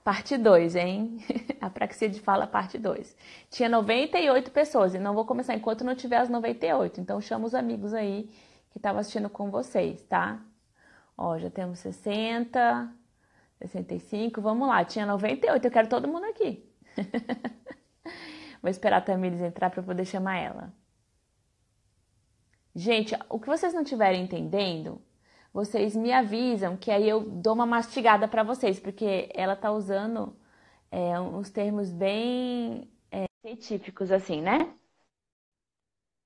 Parte 2, hein? Apraxia de fala, parte 2. Tinha 98 pessoas e não vou começar enquanto não tiver as 98. Então chama os amigos aí que estavam assistindo com vocês, tá? Ó, já temos 60, 65, vamos lá. Tinha 98, eu quero todo mundo aqui. Vou esperar a Tamires entrar para poder chamar ela. Gente, o que vocês não estiverem entendendo, vocês me avisam que aí eu dou uma mastigada para vocês, porque ela tá usando uns termos bem científicos assim, né?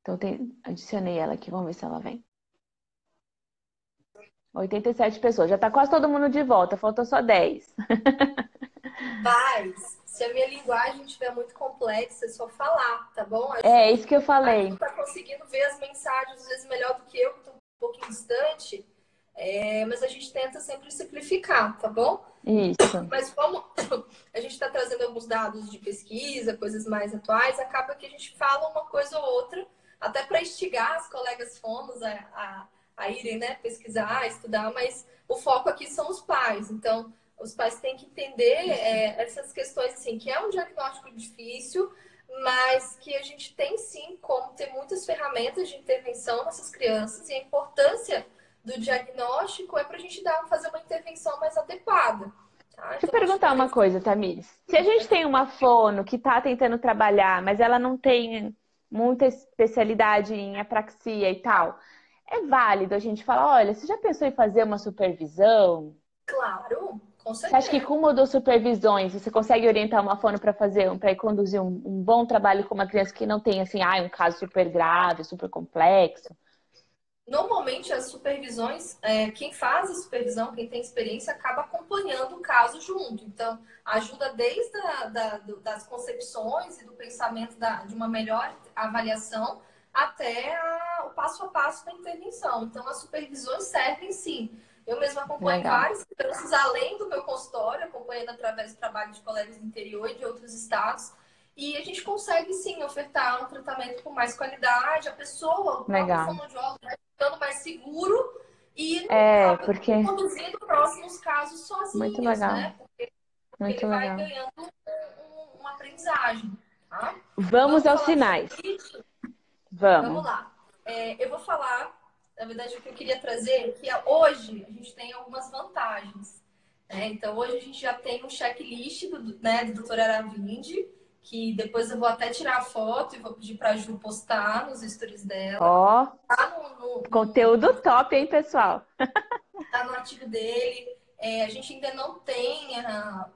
Então adicionei ela aqui, vamos ver se ela vem. 87 pessoas, já tá quase todo mundo de volta, faltou só 10. Mas, se a minha linguagem estiver muito complexa, é só falar, tá bom? A É Ju, isso que eu a Ju falei. tá conseguindo ver as mensagens, às vezes, melhor do que eu, que tô um pouquinho distante. Mas a gente tenta sempre simplificar, tá bom? Isso, Mas como a gente está trazendo alguns dados de pesquisa, coisas mais atuais, acaba que a gente fala uma coisa ou outra, até para instigar as colegas fonos a irem, né, pesquisar, estudar, mas o foco aqui são os pais. Então, os pais têm que entender essas questões, assim, que é um diagnóstico difícil, mas que a gente tem sim como ter muitas ferramentas de intervenção nessas crianças e a importância do diagnóstico é para a gente fazer uma intervenção mais adequada. Tá? deixa eu Então, acho perguntar que uma coisa, Tamires. Se a gente tem uma fono que está tentando trabalhar, mas ela não tem muita especialidade em apraxia e tal, é válido a gente falar, olha, você já pensou em fazer uma supervisão? claro, com Você acha que certeza. com uma ou duas supervisões você consegue orientar uma fono para fazer, para conduzir um bom trabalho com uma criança que não tem assim, um caso super grave, super complexo? Normalmente, as supervisões, quem faz a supervisão, quem tem experiência, acaba acompanhando o caso junto. Então, ajuda desde das concepções e do pensamento de uma melhor avaliação até o passo a passo da intervenção. Então, as supervisões servem sim. Eu mesma acompanho Legal, várias crianças além do meu consultório, acompanhando através do trabalho de colegas do interior e de outros estados. E a gente consegue sim ofertar um tratamento com mais qualidade. A pessoa, o próprio legal. fonoaudiólogo, ficando mais seguro e não É, acaba porque conduzindo próximos casos muito sozinhos, legal, né? Porque ele muito vai legal. ganhando uma aprendizagem, tá? Vamos Vamos aos falar do sinais. checklist? Vamos Vamos. lá. Eu vou falar, na verdade, o que eu queria trazer, que hoje a gente tem algumas vantagens. Né? Então, hoje a gente já tem um checklist do Dr. Aravindi, que depois eu vou até tirar a foto e vou pedir para a Ju postar nos stories dela. Ó, Tá conteúdo top, hein, pessoal? tá no artigo dele. A gente ainda não tem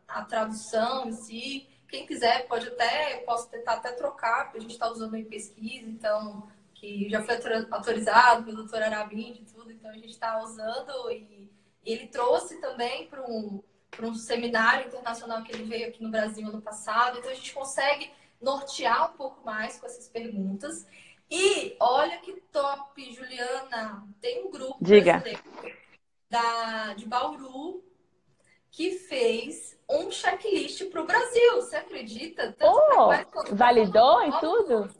a tradução em si. Quem quiser pode até, eu posso tentar até trocar, porque a gente está usando em pesquisa, então, que já foi autorizado pelo doutor Arabim e tudo, então a gente está usando e ele trouxe também para um seminário internacional que ele veio aqui no Brasil ano passado, então a gente consegue nortear um pouco mais com essas perguntas. E olha que top, Juliana, tem um grupo Diga. brasileiro de Bauru que fez um checklist para o Brasil. Você acredita? Tanto para Oh, pais quanto para validou e fonoaudiólogos. tudo?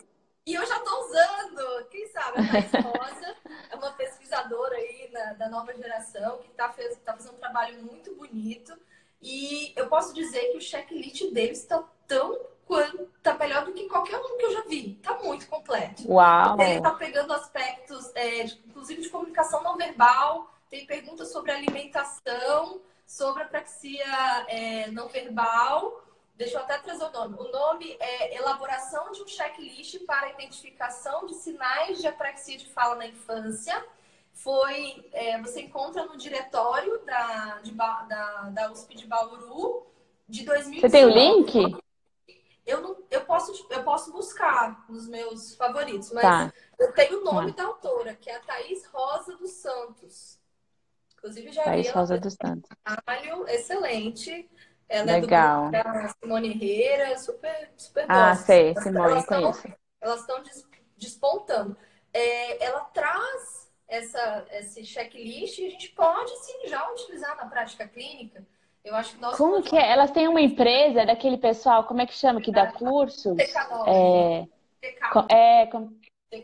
E eu já estou usando. Quem sabe? A Thaís Rosa é uma pesquisadora aí da nova geração que tá fazendo um trabalho muito bonito. E eu posso dizer que o checklist deles está tá melhor do que qualquer um que eu já vi. Tá muito completo. Ele está Uau! pegando aspectos, inclusive de comunicação não verbal, tem perguntas sobre alimentação, sobre apraxia não verbal. Deixa eu até trazer o nome. O nome é Elaboração de um checklist para a identificação de sinais de apraxia de fala na infância. Você encontra no diretório da USP de Bauru de Você tem o 2019. link? Eu posso buscar nos meus favoritos, mas Tá, eu tenho o nome tá. da autora, que é a Thaís Rosa dos Santos. Inclusive, já vi Thaís ela Rosa apresentar dos Santos. um trabalho excelente. Ela é do grupo Legal. da Simone Herrera, super, super Ah, gosto. sei, Simone, conheço. Elas estão despontando. Ela traz esse checklist e a gente pode sim já utilizar na prática clínica. Eu acho que nós, Como que é? Elas têm uma empresa daquele pessoal, como é que chama, que dá cursos? Technology, TK. É,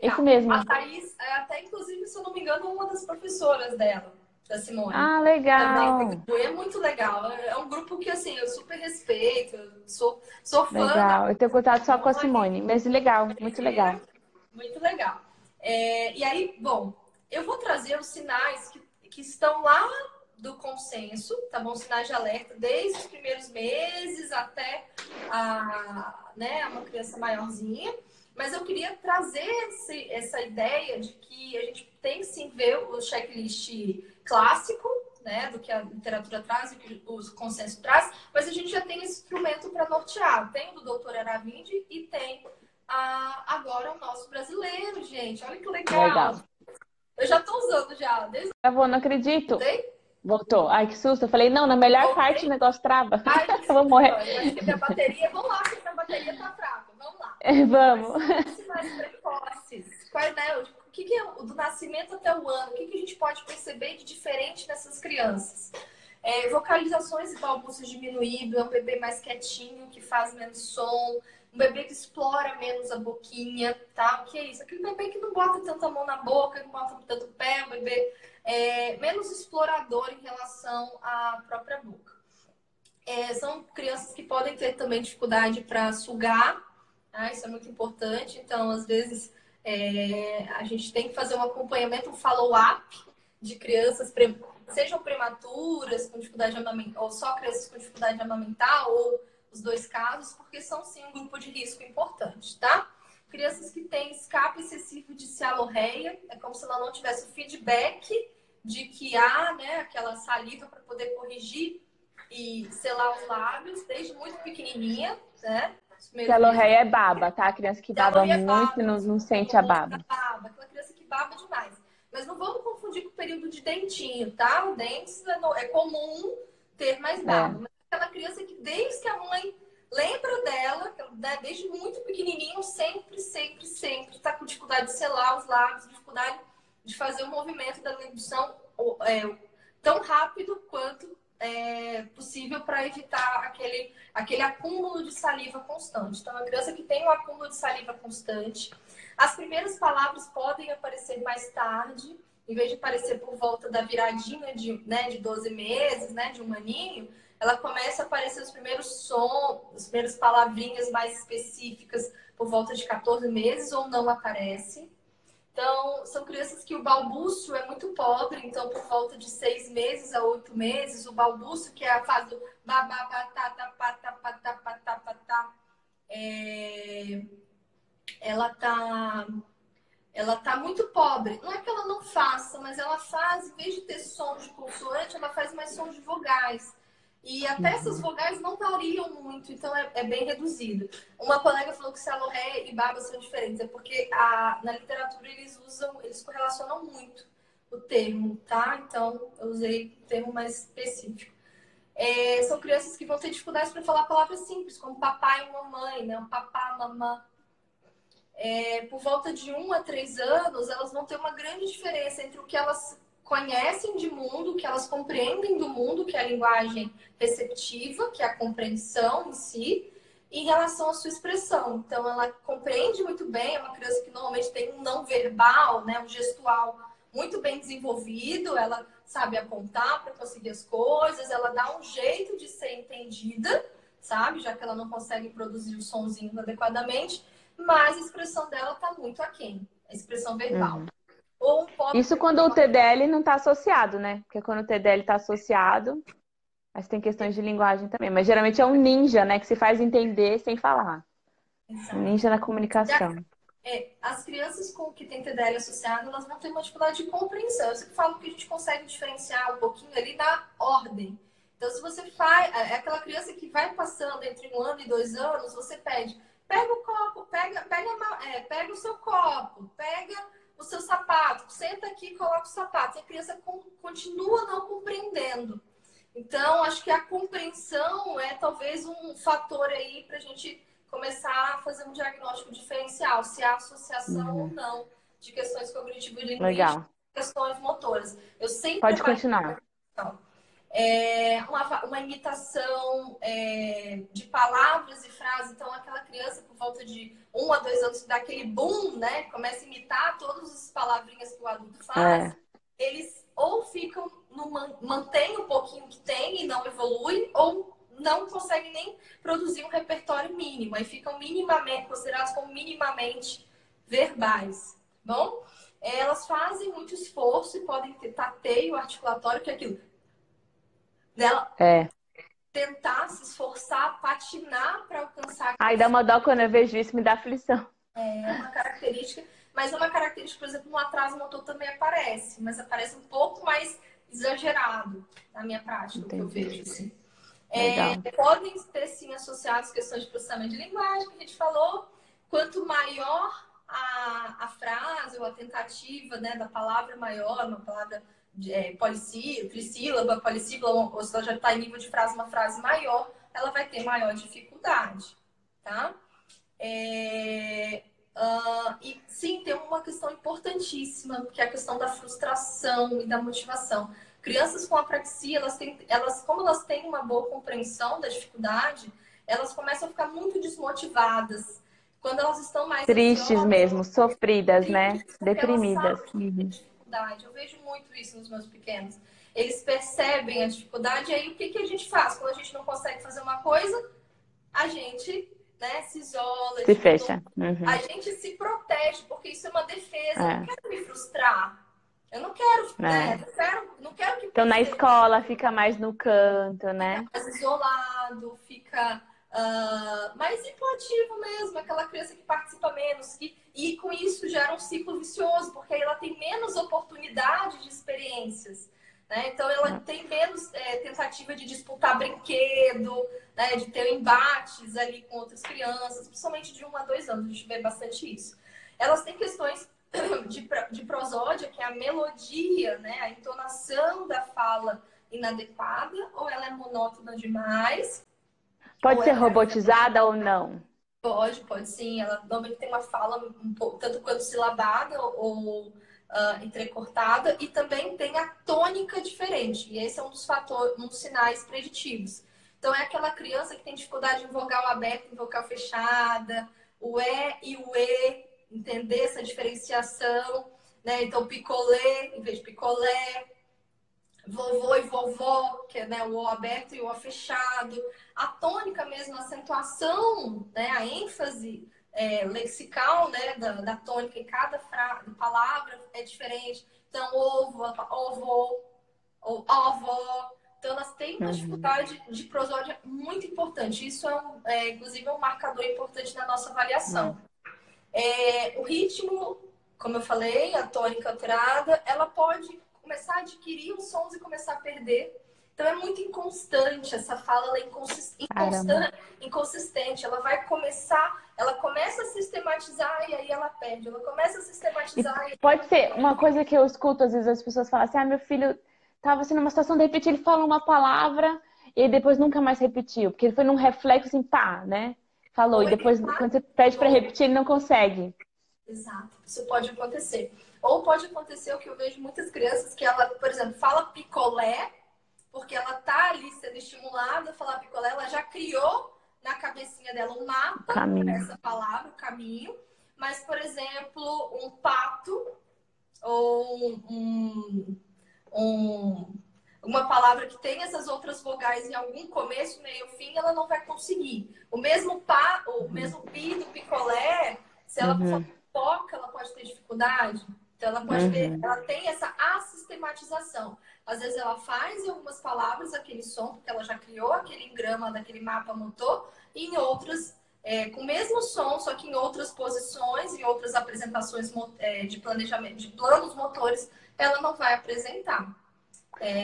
esse TK. A mesmo. Thaís, até inclusive, se eu não me engano, uma das professoras dela. da Simone. Ah, Também legal. contribui, é muito legal. É um grupo que, assim, eu super respeito, eu sou fã da Legal. Eu tenho contato só com a Simone, Simone, mas legal, muito legal. guerreira, muito legal. E aí, bom, eu vou trazer os sinais que estão lá do consenso, tá bom? Sinais de alerta, desde os primeiros meses até né, uma criança maiorzinha. Mas eu queria trazer essa ideia de que a gente tem sim ver o checklist clássico, né, do que a literatura traz, do que o consenso traz, mas a gente já tem esse instrumento para nortear. Tem o do doutor Aravindi e tem agora o nosso brasileiro, gente. Olha que legal. Legal. Eu já estou usando já, desde Travou, não acredito. que Voltou. Ai, que susto. Eu falei, não, na melhor parte o voltei. negócio trava. Ai, Eu vou desculpa, morrer. eu acho que minha bateria. Vamos lá, porque minha bateria tá fraca. Vamos lá. Quais Vamos. são os sinais precoces? Qual, né, o que é do nascimento até o ano? O que a gente pode perceber de diferente nessas crianças? Vocalizações e balbúcios diminuídos, é um bebê mais quietinho, que faz menos som, um bebê que explora menos a boquinha, tá? O que é isso? Aquele bebê que não bota tanta mão na boca, não bota tanto pé, um bebê menos explorador em relação à própria boca. São crianças que podem ter também dificuldade para sugar, tá? Isso é muito importante. Então, às vezes, a gente tem que fazer um acompanhamento, um follow-up de crianças, sejam prematuras, com dificuldade de amamentar, ou só crianças com dificuldade de amamentar, ou os dois casos, porque são sim um grupo de risco importante, tá? Crianças que têm escape excessivo de cialorreia, é como se ela não tivesse o feedback de que há, né, aquela saliva para poder corrigir e selar os lábios desde muito pequenininha, né? Os primeiros meses. Cialorreia é baba, tá? A criança que baba Cialorreia é muito e baba, não sente a hormônio baba. da baba, aquela criança que baba demais. Mas não vamos confundir com o período de dentinho, tá? O dentes é comum ter mais É. baba. Mas aquela criança que desde que a mãe lembra dela, né, desde muito pequenininho, sempre, sempre, sempre está com dificuldade de selar os lábios, dificuldade de fazer o movimento da deglução tão rápido quanto possível para evitar aquele acúmulo de saliva constante. Então, a criança que tem um acúmulo de saliva constante, as primeiras palavras podem aparecer mais tarde, em vez de aparecer por volta da viradinha de 12 meses, né, de um aninho, ela começa a aparecer os primeiros sons, as primeiras palavrinhas mais específicas por volta de 14 meses ou não aparece. Então, são crianças que o balbúcio é muito pobre, então por volta de 6 meses a 8 meses, o balbúcio, que é a fase do ela tá muito pobre. Não é que ela não faça, mas ela faz, em vez de ter som de consoante, ela faz mais som de vogais. E até essas vogais não variam muito, então é bem reduzido. Uma colega falou que cialorreia e baba são diferentes, é porque na literatura eles correlacionam muito o termo, tá? Então eu usei um termo mais específico. São crianças que vão ter dificuldades para falar palavras simples, como papai e mamãe, né? O papá, mamã. Por volta de 1 a 3 anos, elas vão ter uma grande diferença entre o que elas conhecem de mundo, o que elas compreendem do mundo, que é a linguagem receptiva, que é a compreensão em si, em relação à sua expressão. Então, ela compreende muito bem, é uma criança que normalmente tem um não verbal, né, um gestual muito bem desenvolvido, ela sabe apontar para conseguir as coisas, ela dá um jeito de ser entendida, sabe, já que ela não consegue produzir os sonzinhos adequadamente, mas a expressão dela está muito aquém, a expressão verbal. Ou um pobre... Isso quando o TDL não está associado, né? Porque quando o TDL está associado, mas tem questões de linguagem também. Mas geralmente é um ninja, né? Que se faz entender sem falar. Exato. Um ninja na comunicação. As crianças com que tem TDL associado, elas vão ter uma dificuldade de compreensão. Eu sempre falo que a gente consegue diferenciar um pouquinho ali da ordem. Então, se você faz... aquela criança que vai passando entre 1 ano e 2 anos, você pede... Pega o copo, pega o seu copo, pega o seu sapato, senta aqui e coloca o sapato. E a criança continua não compreendendo. Então, acho que a compreensão é talvez um fator aí para a gente começar a fazer um diagnóstico diferencial, se há associação ou não de questões cognitivo-linguísticas e questões motoras. Eu sempre Pode continuar. Uma imitação de palavras e frases. Então, aquela criança por volta de 1 a 2 anos que dá aquele boom, né? Começa a imitar todas as palavrinhas que o adulto faz. Eles ou ficam mantém o pouquinho que tem e não evolui, ou não conseguem nem produzir um repertório mínimo. Aí ficam minimamente, considerados como minimamente verbais. Bom, elas fazem muito esforço e podem ter tateio articulatório, que é aquilo dela tentar se esforçar, patinar para alcançar. Ai, dá uma dó quando eu vejo isso, me dá aflição. É uma característica, mas é uma característica, por exemplo, no atraso motor também aparece, mas aparece um pouco mais exagerado na minha prática, o que eu vejo. Assim. Podem ter, sim, associados questões de processamento de linguagem, que a gente falou. Quanto maior a frase ou a tentativa, né, da palavra maior, uma palavra trissílaba, polissílaba, ou se ela já está em nível de frase, uma frase maior, ela vai ter maior dificuldade, tá? E sim, tem uma questão importantíssima, que é a questão da frustração e da motivação. Crianças com apraxia, como elas têm uma boa compreensão da dificuldade, elas começam a ficar muito desmotivadas. Quando elas estão mais tristes ansiosas, mesmo, sofridas, tristes, né? Deprimidas. Elas sabem a dificuldade. Eu vejo muito isso nos meus pequenos. Eles percebem a dificuldade, e aí o que a gente faz? Quando a gente não consegue fazer uma coisa, a gente, né, se isola, se fecha. A gente se protege, porque isso é uma defesa. Eu não quero me frustrar. Eu não quero, né? Não quero que então na escola fica mais no canto, né? Fica mais isolado, fica mais implativo mesmo, aquela criança que participa menos, e com isso gera um ciclo vicioso, porque aí ela tem menos oportunidade de experiências. Né? Então, ela tem menos tentativa de disputar brinquedo, né? De ter embates ali com outras crianças, principalmente de 1 a 2 anos, a gente vê bastante isso. Elas têm questões de prosódia, que é a melodia, né? A entonação da fala inadequada, ou ela é monótona demais. Pode ser robotizada ou não? Pode sim. Ela normalmente tem uma fala um pouco, tanto quanto silabada ou entrecortada, e também tem a tônica diferente. E esse é um dos sinais preditivos. Então, é aquela criança que tem dificuldade em vogal aberto, em vogal fechada, o E e o E, entender essa diferenciação, né? Então, picolé em vez de picolé, vovô e vovó, que é, né, o O aberto e o O fechado. A tônica mesmo, a acentuação, né, a ênfase lexical, né, da tônica em cada palavra é diferente. Então, ovo, ovo, ou avó. Então, elas têm uma dificuldade de prosódia muito importante. Isso inclusive, um marcador importante na nossa avaliação. O ritmo, como eu falei, a tônica alterada, ela pode começar a adquirir os sons e começar a perder. Então, é muito inconstante. Essa fala ela é inconsistente. Ela começa a sistematizar e aí ela perde. Ela começa a sistematizar pode ser uma coisa que eu escuto, às vezes as pessoas falam assim, meu filho estava assim numa situação, de repente ele fala uma palavra e aí depois nunca mais repetiu, porque ele foi num reflexo assim, pá, né? Falou, e depois quando você pede para repetir, ele não consegue. Exato, isso pode acontecer. Ou pode acontecer o que eu vejo muitas crianças, que ela, por exemplo, fala picolé, porque ela tá ali sendo estimulada a falar picolé, ela já criou na cabecinha dela um mapa para essa palavra, o caminho. Mas, por exemplo, um pato ou uma palavra que tem essas outras vogais em algum começo, meio, fim, ela não vai conseguir. O mesmo pi do picolé, se ela for foca, ela pode ter dificuldade. Então, ela pode ter, ela tem essa assistematização. Às vezes, ela faz em algumas palavras aquele som, porque ela já criou aquele engrama daquele mapa motor, e em outras, com o mesmo som, só que em outras posições, em outras apresentações de planejamento, de planos motores, ela não vai apresentar.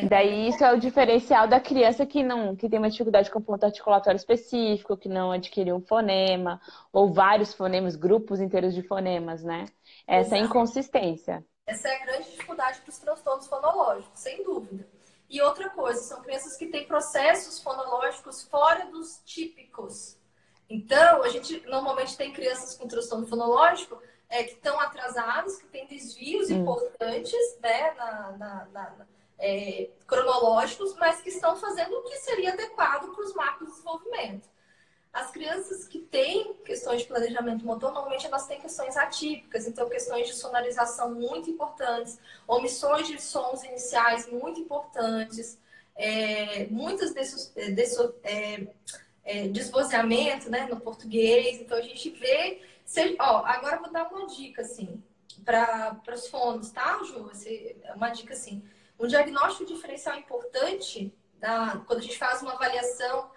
Daí isso é o diferencial da criança que tem uma dificuldade com ponto articulatório específico, que não adquiriu um fonema, ou vários fonemas, grupos inteiros de fonemas, né? Essa inconsistência. Essa é a grande dificuldade para os transtornos fonológicos, sem dúvida. E outra coisa, são crianças que têm processos fonológicos fora dos típicos. Então, a gente normalmente tem crianças com transtorno fonológico que estão atrasadas, que têm desvios importantes, né, cronológicos, mas que estão fazendo o que seria adequado para os marcos de desenvolvimento. As crianças que têm questões de planejamento motor, normalmente elas têm questões atípicas, então questões de sonorização muito importantes, omissões de sons iniciais muito importantes, muitas desvozeamento, né, no português. Então a gente vê. Agora eu vou dar uma dica assim para os fonos, tá, Ju? Uma dica assim. Um diagnóstico diferencial importante quando a gente faz uma avaliação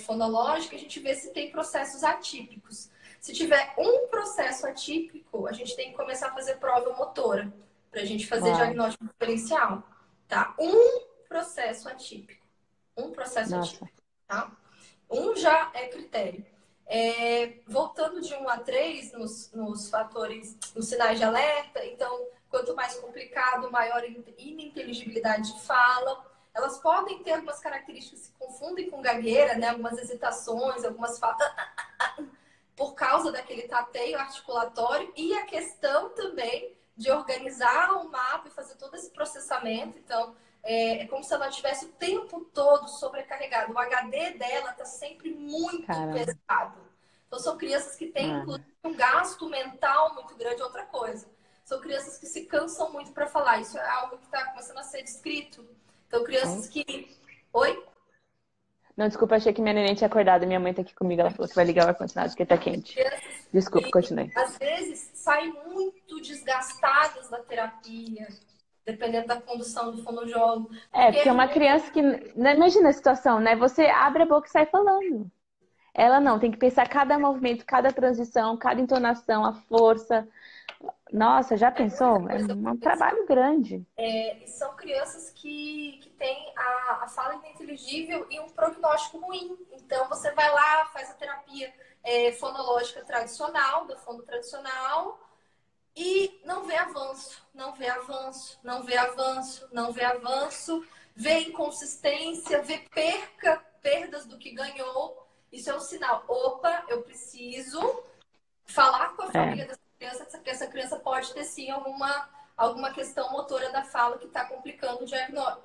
fonológica, a gente vê se tem processos atípicos. Se tiver um processo atípico, a gente tem que começar a fazer prova motora para a gente fazer diagnóstico diferencial, tá? Um processo atípico. Um processo atípico, tá? Um já é critério. Voltando de 1 a 3 nos fatores, nos sinais de alerta, então, quanto mais complicado, maior ininteligibilidade de fala. Elas podem ter algumas características que se confundem com gagueira, né? Algumas hesitações, algumas falas, por causa daquele tateio articulatório e a questão também de organizar o mapa e fazer todo esse processamento. Então, é como se ela tivesse o tempo todo sobrecarregada. O HD dela está sempre muito pesado. Então, são crianças que têm, inclusive, um gasto mental muito grande. Outra coisa, são crianças que se cansam muito para falar. Isso é algo que está começando a ser descrito. Então, crianças que... Oi? Não, desculpa, achei que minha neném tinha acordado. Minha mãe tá aqui comigo, ela falou que vai ligar o ar-condicionado porque tá quente. Desculpa, continue. Às vezes, saem muito desgastadas da terapia, dependendo da condução do fonoaudiólogo. Porque é uma criança que... Imagina a situação, né? Você abre a boca e sai falando. Ela não, tem que pensar cada movimento, cada transição, cada entonação, a força. Nossa, já pensou? É um trabalho grande. E são crianças que têm a fala ininteligível e um prognóstico ruim. Então, você vai lá, faz a terapia fonológica tradicional, da fono tradicional, e não vê avanço, não vê avanço, não vê avanço, não vê avanço, vê inconsistência, vê perdas do que ganhou. Isso é um sinal. Opa, eu preciso falar com a família dessa criança, que essa criança pode ter sim alguma questão motora da fala que está complicando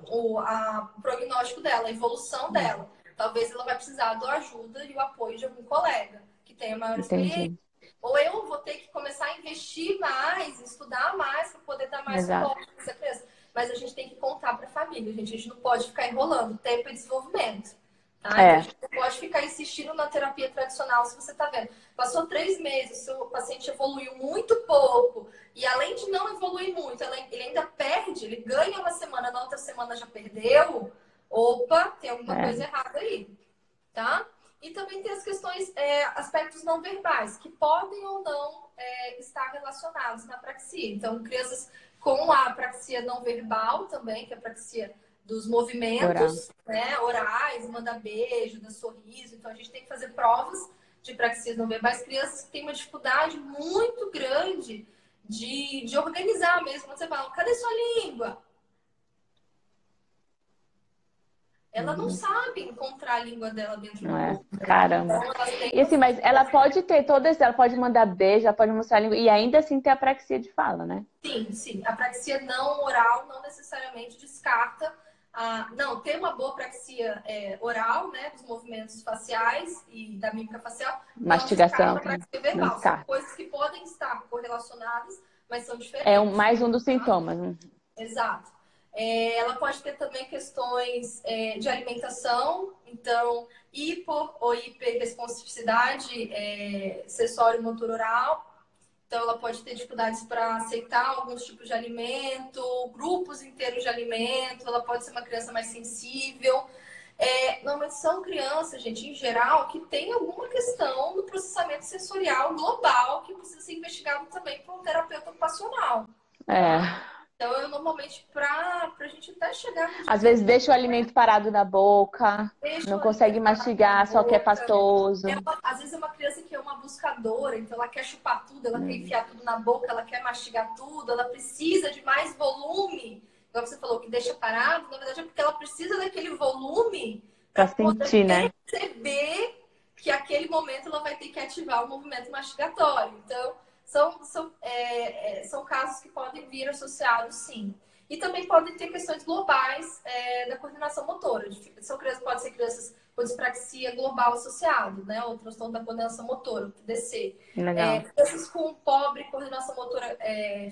o prognóstico dela, a evolução dela. Talvez ela vai precisar da ajuda e o apoio de algum colega que tenha maior experiência. Ou eu vou ter que começar a investir mais, estudar mais para poder dar mais suporte para essa criança. Mas a gente tem que contar para a família, gente. A gente não pode ficar enrolando. Tempo e desenvolvimento. Tá? Então, a gente não pode ficar insistindo na terapia tradicional se você está vendo. Passou 3 meses, seu paciente evoluiu muito pouco. E além de não evoluir muito, ele ainda perde, ele ganha uma semana, na outra semana já perdeu. Opa, tem alguma coisa errada aí. Tá? E também tem as questões, aspectos não verbais, que podem ou não estar relacionados na apraxia. Então, crianças com a apraxia não verbal também, que é a apraxia dos movimentos orais, manda beijo, dá sorriso. Então, a gente tem que fazer provas de apraxias não verbais. Crianças que têm uma dificuldade muito grande de organizar mesmo. Quando você fala, cadê sua língua? Ela não sabe encontrar a língua dela dentro do corpo. Caramba. Então, e assim, mas ela pode ter todas, ela pode mandar beijo, ela pode mostrar a língua, e ainda assim ter apraxia de fala, né? Sim, sim. A apraxia não oral não necessariamente descarta. Não, tem uma boa apraxia oral, né? Dos movimentos faciais e da mímica facial. Mastigação. Não descarta a apraxia verbal. São coisas que podem estar correlacionadas, mas são diferentes. É mais um dos sintomas. Exato. Ela pode ter também questões de alimentação, então, hipo ou hiperresponsividade sensório-motor oral. Então, ela pode ter dificuldades para aceitar alguns tipos de alimento, grupos inteiros de alimento, ela pode ser uma criança mais sensível. Normalmente são crianças, gente, em geral, que tem alguma questão no processamento sensorial global que precisa ser investigado também por um terapeuta ocupacional. Então, eu normalmente, pra gente até chegar... Às vezes deixa o alimento parado na boca, não consegue mastigar, só quer pastoso. Às vezes é uma criança que é uma buscadora, então ela quer chupar tudo, ela quer enfiar tudo na boca, ela quer mastigar tudo, ela precisa de mais volume. Igual você falou, que deixa parado, na verdade é porque ela precisa daquele volume pra sentir, né? Perceber que aquele momento ela vai ter que ativar o movimento mastigatório. Então, são casos que podem vir associados, sim. E também podem ter questões globais da coordenação motora. Podem ser crianças com dispraxia global associado, né? O transtorno da coordenação motora, o TDC. Legal. Crianças com pobre coordenação motora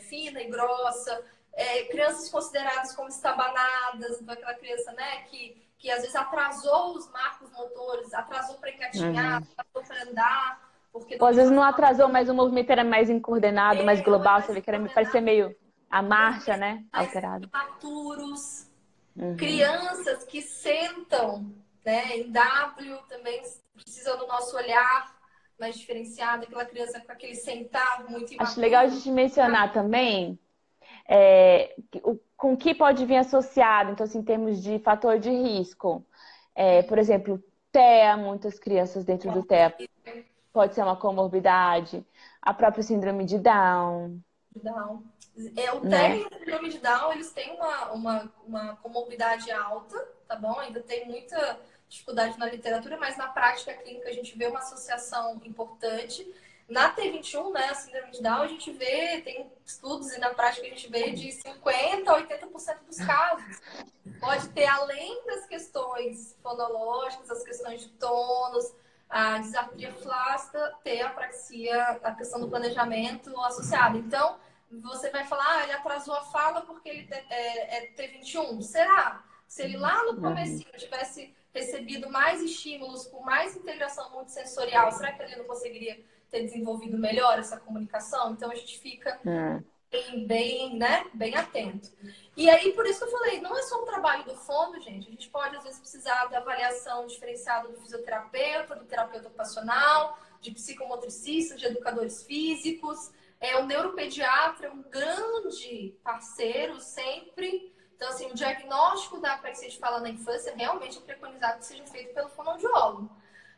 fina e grossa, crianças consideradas como estabanadas, então aquela criança, né, que às vezes atrasou os marcos motores, atrasou para engatinhar, Uhum. atrasou para andar, porque Ou não às vezes tinha não atrasou, mas o movimento era mais incoordenado, mais ou é global, você mais vê que era, parecia coordenado, meio a marcha, movimentos né? mais Alterada. imaturos, Uhum. crianças que sentam, né, em W também precisam do nosso olhar mais diferenciado, aquela criança com aquele sentar muito Acho legal a imaturo. gente mencionar também com que pode vir associado, então, assim, em termos de fator de risco. Por exemplo, TEA, muitas crianças dentro do TEA pode ser uma comorbidade, a própria síndrome de Down, Down. O TEA né? e a síndrome de Down, eles têm uma comorbidade alta, tá bom? Ainda tem muita dificuldade na literatura, mas na prática clínica a gente vê uma associação importante. Na T21, né, a síndrome de Down, a gente vê, tem estudos e na prática a gente vê de 50% a 80% dos casos. Pode ter, além das questões fonológicas, as questões de tônus, a disartria flácida, ter a apraxia, a questão do planejamento associada. Então, você vai falar, ele atrasou a fala porque ele é T21. Será? Se ele lá no Uhum. comecinho tivesse recebido mais estímulos, com mais integração multissensorial, será que ele não conseguiria ter desenvolvido melhor essa comunicação? Então, a gente fica Uhum. né, bem atento. E aí, por isso que eu falei, não é só um trabalho do fono, gente. A gente pode, às vezes, precisar da avaliação diferenciada do fisioterapeuta, do terapeuta ocupacional, de psicomotricistas, de educadores físicos. O neuropediatra é um grande parceiro sempre. Então, assim, o diagnóstico da apraxia de fala na infância realmente é preconizado que seja feito pelo fonoaudiólogo.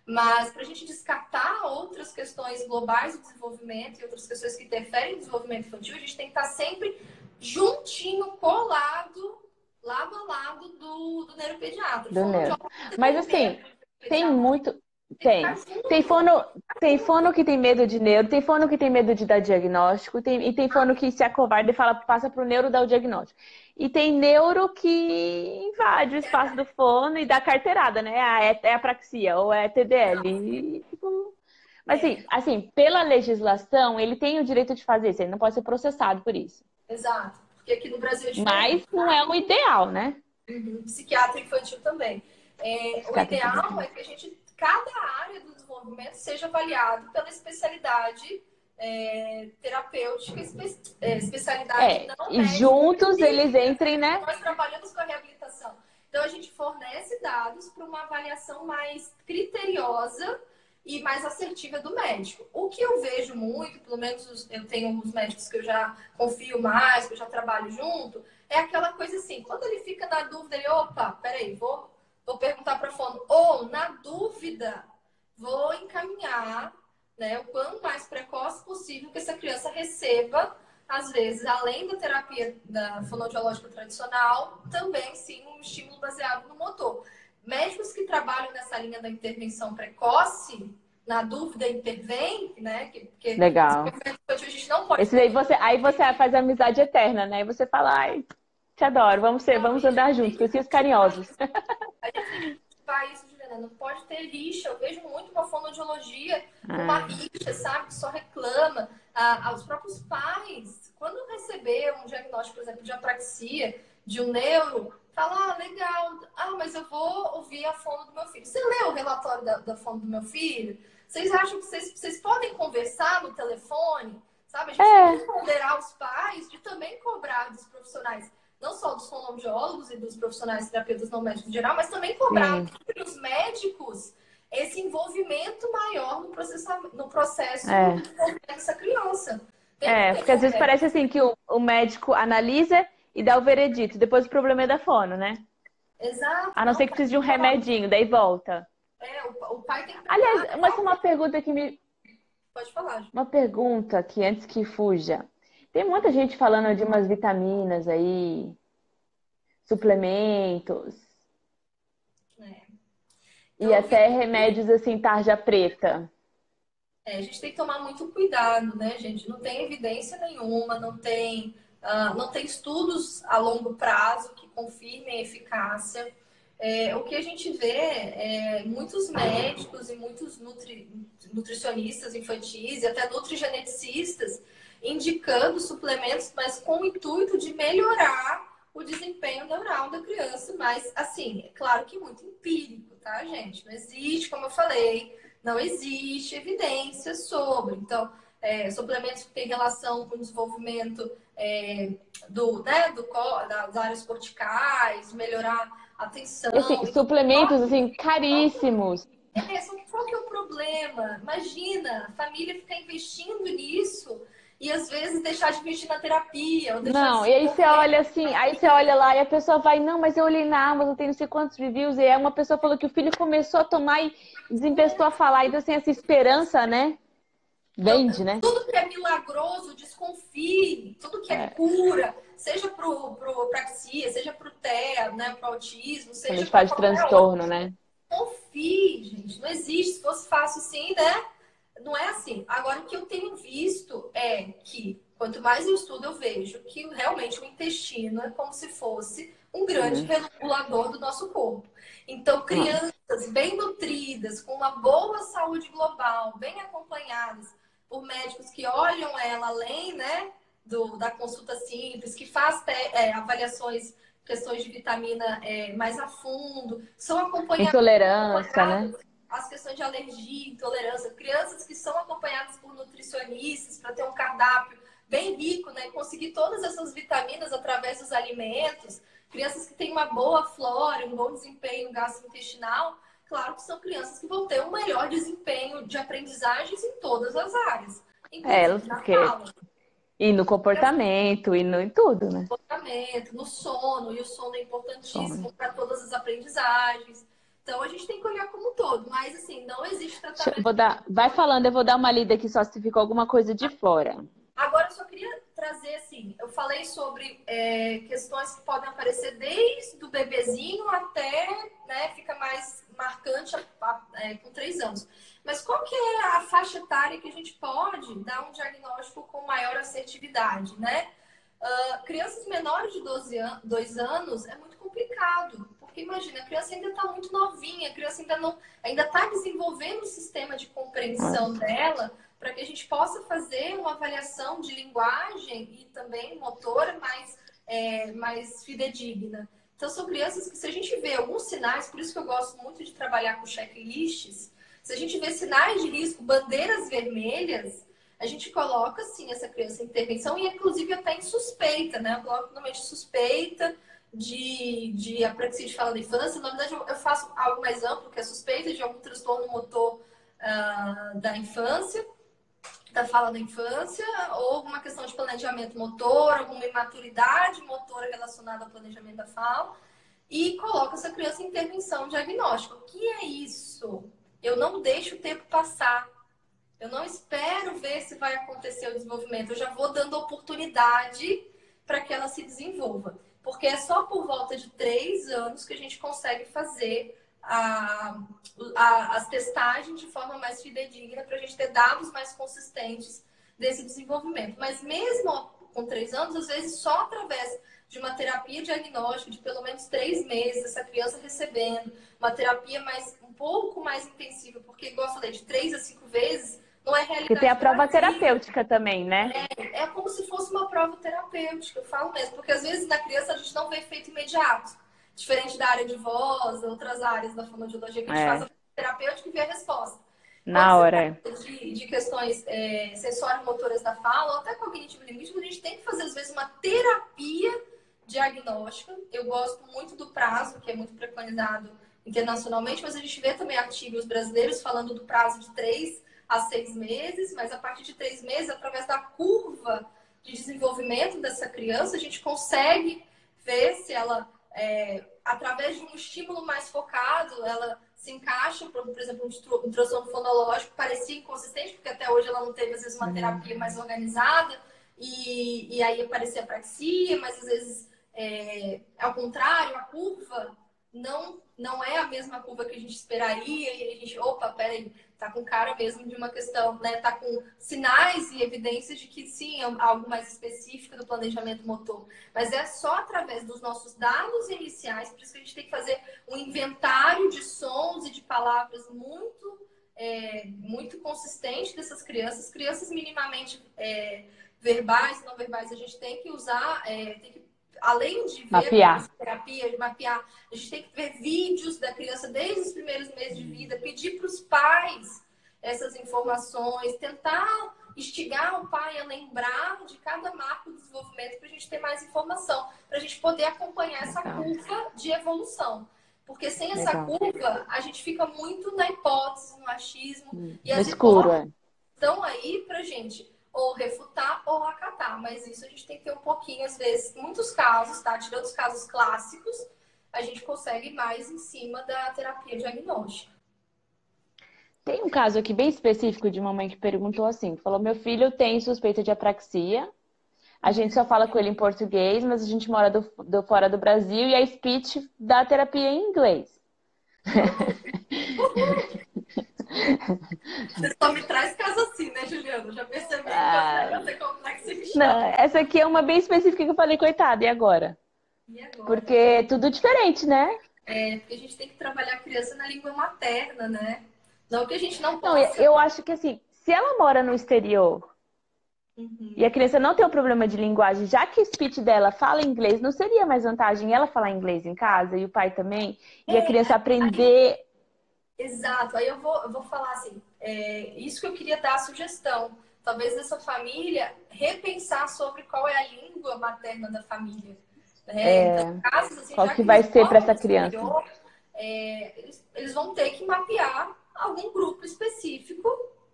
Mas para a gente descartar outras questões globais do desenvolvimento e outras questões que interferem no desenvolvimento infantil, a gente tem que estar sempre juntinho, colado, lado a lado do neuropediatra. O Do neuro. fonoaudiólogo você Mas tem medo assim, do tem pediatra, muito. tem que ficar Tem. junto. Tem fono que tem medo de neuro, tem fono que tem medo de dar diagnóstico, e tem fono que se acovarda e fala, passa pro neuro dar o diagnóstico. E tem neuro que invade o espaço do fono e dá carteirada, né? Ah, é apraxia ou é TDL. E, tipo, mas É, assim, pela legislação, ele tem o direito de fazer isso, ele não pode ser processado por isso. exato. Porque aqui no Brasil é Mas diferente. não é o ideal, né? Uhum. Psiquiatra infantil também. O Psiquiatra infantil ideal também. é que cada área do desenvolvimento seja avaliado pela especialidade terapêutica, especialidade não E médica juntos eles específica, entrem, né? né? Nós trabalhamos com a reabilitação. Então, a gente fornece dados para uma avaliação mais criteriosa e mais assertiva do médico. O que eu vejo muito, pelo menos eu tenho alguns médicos que eu já confio mais, que eu já trabalho junto, é aquela coisa assim, quando ele fica na dúvida, ele, opa, peraí, vou perguntar para a fono. Ou, na dúvida, vou encaminhar, né, o quanto mais precoce possível que essa criança receba, às vezes, além da terapia da fonoaudiológica tradicional, também, sim, um estímulo baseado no motor. Médicos que trabalham nessa linha da intervenção precoce, na dúvida intervém, né, porque Legal. a gente não pode Esse daí ter aí você faz amizade eterna, né? E você fala, ai, te adoro, vamos realmente andar juntos, tem que coisinhos cultivar carinhosos. isso. A gente tem que cultivar isso, Juliana. Não pode ter rixa. Eu vejo muito uma fonoaudiologia com uma Ah, rixa, sabe? Que só reclama. Os próprios pais, quando receber um diagnóstico, por exemplo, de apraxia, de um neuro, fala, legal, mas eu vou ouvir a fono do meu filho. Você leu o relatório da fono do meu filho? Vocês acham que vocês podem conversar no telefone? Sabe? A gente tem que é, empoderar os pais de também cobrar dos profissionais, não só dos fonoaudiólogos e dos profissionais terapeutas não médicos em geral, mas também cobrar sim. dos médicos esse envolvimento maior no processo do É, desenvolvimento dessa criança. Tem que ter porque às vezes conversa. parece assim que o médico analisa e dá o veredito, depois o problema é da fono, né? Exato, A não não ser que pode precise de um falar. remedinho, daí volta. O pai tem que Aliás, preparar. mas uma pergunta que me. Pode falar, Ju. Uma pergunta que antes que fuja. Tem muita gente falando de umas vitaminas aí, suplementos. É. E Então, até remédios assim, tarja preta. a gente tem que tomar muito cuidado, né, gente? Não tem evidência nenhuma, não tem estudos a longo prazo que confirmem a eficácia. O que a gente vê é muitos médicos e muitos nutricionistas infantis e até nutrigeneticistas indicando suplementos, mas com o intuito de melhorar o desempenho neural da criança. Mas, assim, é claro que muito empírico, tá, gente? Não existe, como eu falei, não existe evidência sobre. Então, suplementos que têm relação com o desenvolvimento das áreas corticais, melhorar a E atenção. assim, suplementos assim caríssimos. Qual que é o problema? Imagina, a família ficar investindo nisso e às vezes deixar de investir na terapia, ou deixar de Não, se e aí você envolver. olha assim, aí você olha lá e a pessoa vai, não, mas eu olhei na Amazon, tem não sei quantos reviews, e aí uma pessoa falou que o filho começou a tomar e desinvestou a falar, então assim, essa esperança, né? Então, Vende, né? tudo que é milagroso, desconfie. Tudo que é É, cura, seja pro praxia, seja pro TEA, né, pro autismo, quando a seja gente para fala de qualquer outro. transtorno, né? Confie, gente. Não existe. Se fosse fácil assim, né? Não é assim. Agora, o que eu tenho visto é que, quanto mais eu estudo, eu vejo que realmente o intestino é como se fosse um grande Hum, regulador do nosso corpo. Então, hum. crianças bem nutridas, com uma boa saúde global, bem acompanhadas por médicos que olham ela além, né, da consulta simples, que faz avaliações, questões de vitamina mais a fundo, são Intolerância, né? acompanhadas as questões de alergia, intolerância, crianças que são acompanhadas por nutricionistas para ter um cardápio bem rico, né? Conseguir todas essas vitaminas através dos alimentos, crianças que têm uma boa flora, um bom desempenho gastrointestinal, claro que são crianças que vão ter um melhor desempenho de aprendizagens em todas as áreas, É, inclusive na porque fala, e no comportamento, e no, em tudo, né? comportamento, no sono, e o sono é Sono. importantíssimo para todas as aprendizagens. Então a gente tem que olhar como um todo, mas assim, não existe Eu tratamento. vou dar, vai falando, eu vou dar uma lida aqui só se ficou alguma coisa de fora. Agora, eu só queria trazer assim: eu falei sobre questões que podem aparecer desde o bebezinho até, né, fica mais marcante com 3 anos. Mas qual que é a faixa etária que a gente pode dar um diagnóstico com maior assertividade, né? Crianças menores de 2 anos é muito complicado, porque imagina, a criança ainda está muito novinha, a criança ainda está desenvolvendo o sistema de compreensão dela para que a gente possa fazer uma avaliação de linguagem e também motora mais fidedigna. Então, são crianças que, se a gente vê alguns sinais, por isso que eu gosto muito de trabalhar com checklists, se a gente vê sinais de risco, bandeiras vermelhas, a gente coloca, sim, essa criança em intervenção e, inclusive, até em suspeita, né? Eu coloco normalmente suspeita de apraxia de fala da infância. Na verdade, eu faço algo mais amplo, que é suspeita de algum transtorno motor da infância, da fala da infância, ou alguma questão de planejamento motor, alguma imaturidade motora relacionada ao planejamento da fala, e coloca essa criança em intervenção diagnóstica. O que é isso? Eu não deixo o tempo passar. Eu não espero ver se vai acontecer o desenvolvimento. Eu já vou dando oportunidade para que ela se desenvolva. Porque é só por volta de 3 anos que a gente consegue fazer as testagens de forma mais fidedigna para a gente ter dados mais consistentes desse desenvolvimento. Mas mesmo com 3 anos, às vezes só através de uma terapia diagnóstica de pelo menos 3 meses, essa criança recebendo uma terapia um pouco mais intensiva, porque, igual eu falei, de 3 a 5 vezes não é Porque tem realidade a do prova Brasil. terapêutica também, né? É como se fosse uma prova terapêutica, eu falo mesmo, porque às vezes na criança a gente não vê efeito imediato. Diferente da área de voz, outras áreas da fonoaudiologia, que a gente faz É, a terapêutica e vê a resposta. Quando na se hora. É. trata de questões sensório-motoras da fala, ou até cognitivo-linguístico, a gente tem que fazer, às vezes, uma terapia diagnóstica. Eu gosto muito do prazo, que é muito preconizado internacionalmente, mas a gente vê também artigos brasileiros falando do prazo de 3 a 6 meses, mas a partir de 3 meses, através da curva de desenvolvimento dessa criança, a gente consegue ver se ela, através de um estímulo mais focado, ela se encaixa, por exemplo, um transtorno fonológico parecia inconsistente, porque até hoje ela não teve, às vezes, uma terapia mais organizada, e aí aparecia apraxia, mas às vezes, ao contrário, a curva não é a mesma curva que a gente esperaria, e a gente, opa, peraí, tá com cara mesmo de uma questão, né? Tá com sinais e evidências de que sim, é algo mais específico do planejamento motor. Mas é só através dos nossos dados iniciais, por isso que a gente tem que fazer um inventário de sons e de palavras muito consistente dessas crianças. Crianças minimamente verbais, não verbais, a gente tem que usar, além de ver Mapear. terapia, de mapear, a gente tem que ver vídeos da criança desde os primeiros meses de vida, pedir para os pais essas informações, tentar instigar o pai a lembrar de cada marco do desenvolvimento para a gente ter mais informação, para a gente poder acompanhar essa Legal. curva de evolução. Porque sem essa Legal. curva, a gente fica muito na hipótese, no achismo, e No as escuro, hipóteses estão aí para gente ou refutar ou acatar, mas isso a gente tem que ter um pouquinho, às vezes, em muitos casos, tá? Tirando os casos clássicos, a gente consegue mais em cima da terapia diagnóstica. Tem um caso aqui bem específico de uma mãe que perguntou assim, falou, meu filho tem suspeita de apraxia, a gente só fala com ele em português, mas a gente mora fora do Brasil e a speech dá terapia em inglês. Você só me traz caso assim, né, Juliana? Já percebi que vai ser complexo e Não, chato. essa aqui é uma bem específica que eu falei, coitada, e agora? E agora? Porque é tudo diferente, né? Porque a gente tem que trabalhar a criança na língua materna, né? Não que a gente não Não, possa. eu acho que assim, se ela mora no exterior e a criança não tem um problema de linguagem, já que o speech dela fala inglês, não seria mais vantagem ela falar inglês em casa e o pai também? E a criança aprender. Exato. Aí eu vou falar assim, isso que eu queria dar a sugestão. Talvez dessa família repensar sobre qual é a língua materna da família. Então, casos, assim, Qual já que que vai eles ser para moram no essa criança? exterior, eles vão ter que mapear algum grupo específico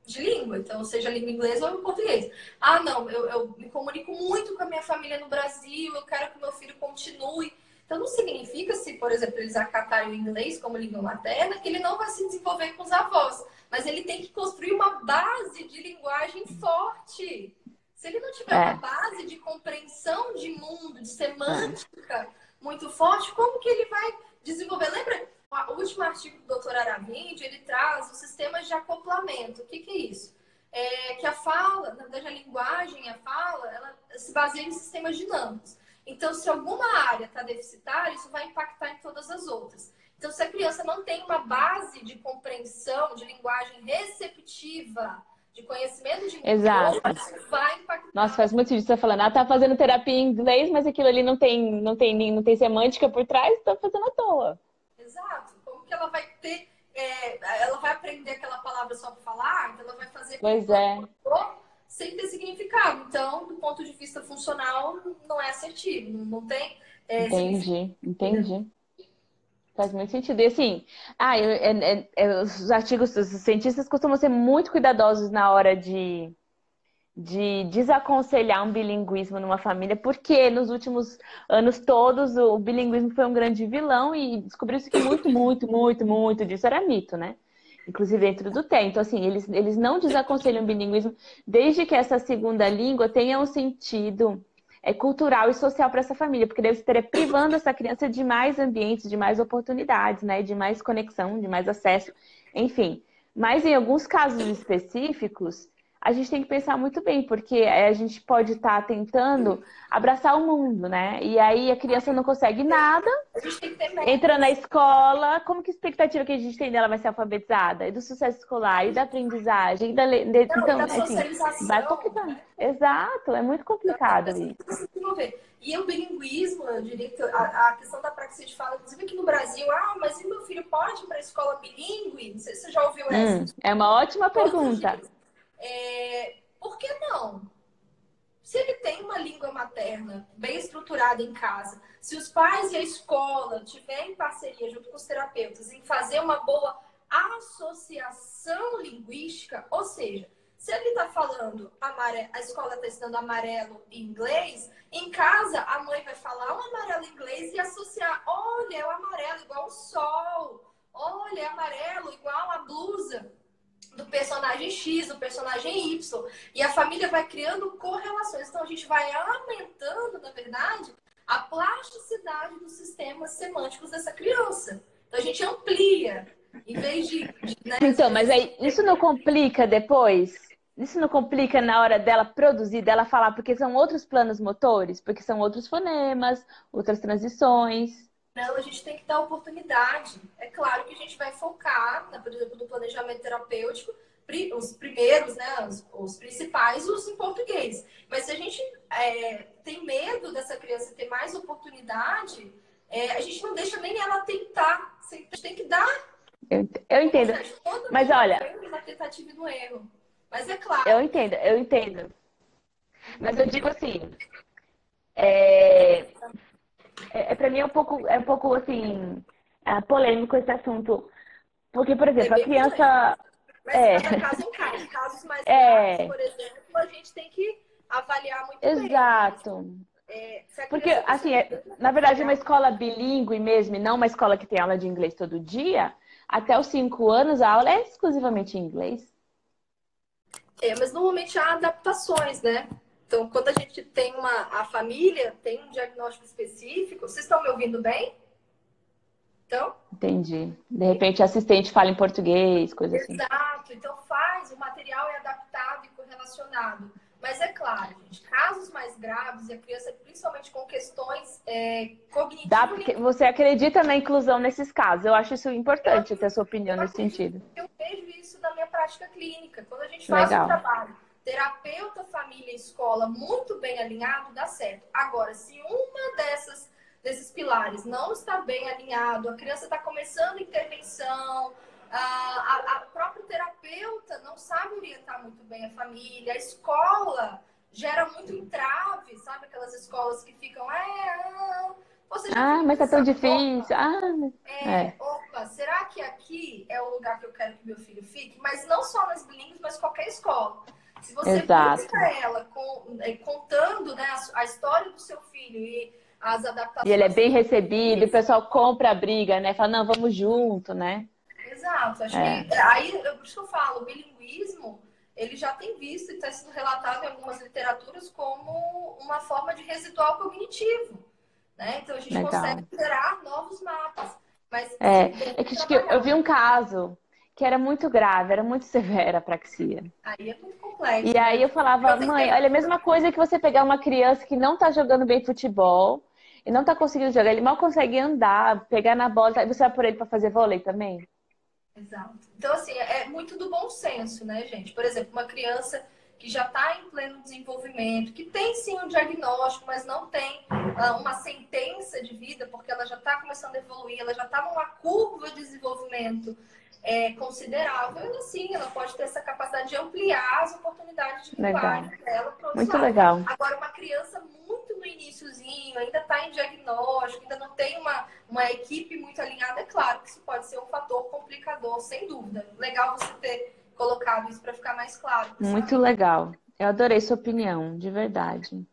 de língua. Então, seja língua inglesa ou português. Ah, não, eu me comunico muito com a minha família no Brasil, eu quero que meu filho continue. Então, não significa, se, por exemplo, eles acatarem o inglês como língua materna, que ele não vai se desenvolver com os avós. Mas ele tem que construir uma base de linguagem forte. Se ele não tiver uma base de compreensão de mundo, de semântica muito forte, como que ele vai desenvolver? Lembra? O último artigo do Dr. Aravindi, ele traz os sistemas de acoplamento. O que é isso? Que a fala, na verdade, a linguagem, a fala, ela se baseia em sistemas dinâmicos. Então, se alguma área está deficitária, isso vai impactar em todas as outras. Então, se a criança não tem uma base de compreensão, de linguagem receptiva, de conhecimento de Exato. isso vai impactar. Nossa, faz muito sentido você falando. Ela tá fazendo terapia em inglês, mas aquilo ali não tem semântica por trás, tá fazendo à toa. Exato. Como que ela vai ter... ela vai aprender aquela palavra só para falar, então ela vai fazer... Pois é. Sem ter significado. Então, do ponto de vista funcional, não é assertivo. Não tem... Entendi. Faz muito sentido. E assim, os artigos, os cientistas costumam ser muito cuidadosos na hora de desaconselhar um bilinguismo numa família, porque nos últimos anos todos o bilinguismo foi um grande vilão e descobriu-se que muito disso era mito, né? Inclusive dentro do TEA. Então, assim, eles não desaconselham o bilinguismo desde que essa segunda língua tenha um sentido cultural e social para essa família, porque deve estar privando essa criança de mais ambientes, de mais oportunidades, né? De mais conexão, de mais acesso, enfim. Mas em alguns casos específicos, a gente tem que pensar muito bem, porque a gente pode estar tentando abraçar o mundo, né? E aí a criança não consegue nada, entra na escola, como que a expectativa que a gente tem dela vai ser alfabetizada? E do sucesso escolar, e da aprendizagem, então, da assim, socialização, vai complicando. né? Exato, é muito complicado isso. E o bilinguismo, eu diria que a questão da praxis de fala, inclusive aqui no Brasil, mas e meu filho pode ir para a escola bilíngue? Não sei se você já ouviu essa. É uma ótima pergunta. Por que não? Se ele tem uma língua materna bem estruturada em casa, se os pais e a escola tiverem parceria junto com os terapeutas em fazer uma boa associação linguística, ou seja, se ele está falando a escola está ensinando amarelo em inglês, em casa a mãe vai falar o amarelo em inglês e associar, olha, é o amarelo igual o sol, olha, é amarelo igual a blusa do personagem X, do personagem Y. E a família vai criando correlações. Então, a gente vai aumentando, na verdade, a plasticidade dos sistemas semânticos dessa criança. Então, a gente amplia. Em vez né, às Então, mas vezes, aí isso não complica depois? Isso não complica na hora dela produzir, dela falar, porque são outros planos motores, porque são outros fonemas, outras transições. não, a gente tem que dar oportunidade. É claro que a gente vai focar, né, por exemplo, no planejamento terapêutico, os primeiros, né, os principais, os em português. Mas se a gente tem medo dessa criança ter mais oportunidade, a gente não deixa nem ela tentar. A gente tem que dar Eu entendo. oportunidade. Todo Mas mundo olha, aprende na tentativa e no erro. Mas é eu claro. entendo, eu entendo. Mas eu digo assim, é, para mim é um pouco assim, polêmico esse assunto. Porque, por É exemplo, a bem polêmico. criança. Mas É, cada caso é um caso. Casos mais graves, é, por exemplo, a gente tem que avaliar muito bem. Mas exato. se a Porque, criança está assim, sendo bem na verdade, uma acompanhada, escola bilíngue mesmo, e não uma escola que tem aula de inglês todo dia, até os 5 anos a aula é exclusivamente em inglês. mas normalmente há adaptações, né? Então, quando a gente tem a família tem um diagnóstico específico, vocês estão me ouvindo bem? Então, Entendi. De repente, a assistente fala em português, coisa assim. exato. Então faz, o material é adaptado e correlacionado. Mas é claro, gente, casos mais graves e a criança, principalmente com questões cognitivo-linguísticas, Você acredita na inclusão nesses casos? Eu acho isso importante, ter a sua opinião eu nesse acredito sentido. que eu vejo isso na minha prática clínica. Quando a gente faz um Legal. trabalho terapeuta, família, escola muito bem alinhado, dá certo. Agora, se uma desses pilares não está bem alinhado, a criança está começando intervenção, a própria terapeuta não sabe orientar muito bem a família, a escola gera muito entrave, sabe? Aquelas escolas que ficam, você já Ah, fez mas tá tão essa forma? difícil. Ah, é, Opa, será que aqui é o lugar que eu quero que meu filho fique? Mas não só nas bilíngues, mas qualquer escola. Se você busca exato. ela contando, né, a história do seu filho e as E ele é adaptações bem que ele recebido, o precisa, pessoal compra a briga, né? Fala, não, vamos junto, né? exato. Acho É, que aí, por isso que eu falo, o bilinguismo, ele já tem visto e está sendo relatado em algumas literaturas como uma forma de residual cognitivo, né? Então a gente consegue legal. gerar novos mapas, mas É, bem é que acho que eu vi trabalhado. um caso que era muito grave, era muito severa a apraxia. Aí é muito E complexo, aí né? eu falava, Eu tenho mãe, olha, a mesma coisa que você pegar uma criança que não tá jogando bem futebol e não tá conseguindo jogar, ele mal consegue andar, pegar na bola, e você vai por ele para fazer vôlei também? Exato. Então, assim, é muito do bom senso, né, gente? Por exemplo, uma criança que já está em pleno desenvolvimento, que tem sim um diagnóstico, mas não tem uma sentença de vida, porque ela já está começando a evoluir, ela já está numa curva de desenvolvimento considerável, e assim, ela pode ter essa capacidade de ampliar as oportunidades de Legal. linguagem dela para outros Muito lados. legal. Agora, uma criança muito no iníciozinho, ainda está em diagnóstico, ainda não tem uma equipe muito alinhada, é claro que isso pode ser um fator complicador, sem dúvida. Legal você ter colocado isso para ficar mais claro para essa Muito família. legal. Eu adorei sua opinião, de verdade.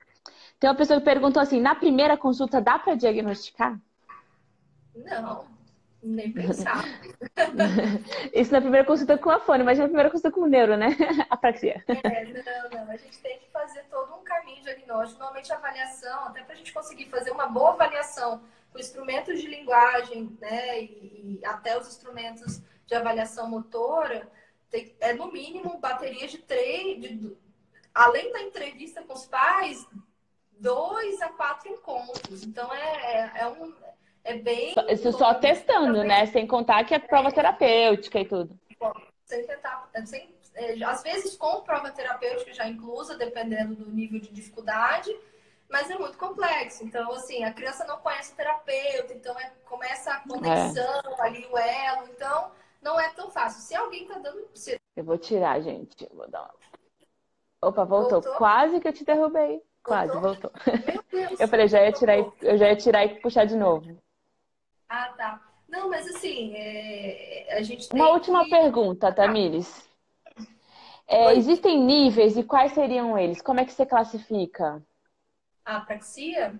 Tem uma pessoa que perguntou assim: na primeira consulta dá para diagnosticar? Não, nem pensar. Isso na primeira consulta com a fone, mas na primeira consulta com o neuro, né? Apraxia. Não. A gente tem que fazer todo um caminho diagnóstico. Normalmente a avaliação, até para a gente conseguir fazer uma boa avaliação com instrumentos de linguagem, né, e até os instrumentos de avaliação motora, no mínimo bateria de três, além da entrevista com os pais, 2 a 4 encontros. Então é bem Isso só longo. testando, né? Sem contar que é prova terapêutica e tudo. Sem tentar, às vezes com prova terapêutica já inclusa, dependendo do nível de dificuldade, mas é muito complexo. Então, assim, a criança não conhece o terapeuta, então começa a É, conexão ali, o elo, então não é tão fácil. Se alguém está dando. Se eu vou tirar, gente. Eu vou dar uma... Opa, voltou. voltou? Quase que eu te derrubei. Quase, Voltou? voltou. Meu Eu Deus, falei, já ia tirar, voltou. eu já ia tirar e puxar de novo. Ah, tá. Não, mas assim, a gente Uma tem última que. pergunta, Tamires. Oi. Existem níveis e quais seriam eles? Como é que você classifica? A apraxia,